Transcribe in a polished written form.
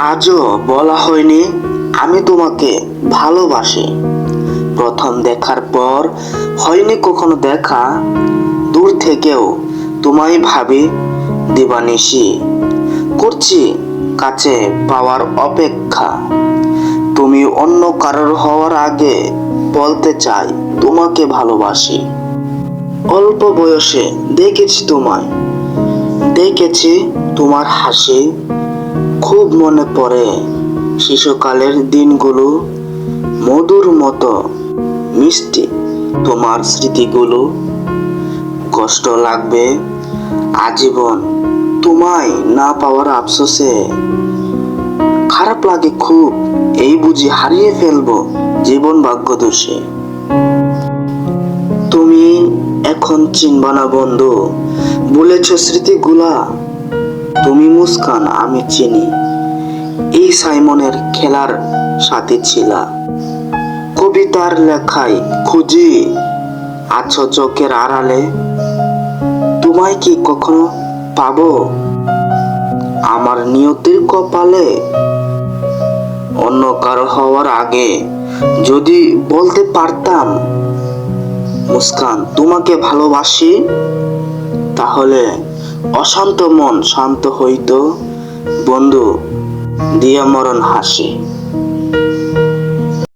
আজও বলা হয়নি আমি তোমাকে ভালোবাসি। প্রথম দেখার পর হয়নি কখনো দেখা, দূর থেকেও তোমায় ভাবি দিবানিশি। করছি কাছে পাওয়ার অপেক্ষা। তুমি অন্য কারোর হওয়ার আগে বলতে চাই তোমাকে ভালোবাসি। অল্প বয়সে দেখেছি তোমায়, দেখেছি তোমার হাসি। খুব মনে পড়ে শিশুকালের দিনগুলো, মধুর মতো মিষ্টি তোমার স্মৃতিগুলো। কষ্ট লাগবে আজীবন তোমায় না পাওয়ার আফসোসে। খারাপ লাগে খুব, এই বুঝি হারিয়ে ফেলবো জীবন ভাগ্য দোষে। তুমি এখন চিনবা না বন্ধু, বলেছ স্মৃতিগুলা। তুমি মুস্কান আমি চিনি, এই সাইমনের খেলার সাথে ছিলা। কবিতার লেখায় খুঁজি আছো চোখের আড়ালে। তোমায় কি কখনো পাবো আমার নিয়তির কপালে? অন্য কারো হওয়ার আগে যদি বলতে পারতাম মুস্কান তোমাকে ভালোবাসি, তাহলে অশান্ত মন শান্ত হইতো বন্ধু দিয়া মরণ হাসি।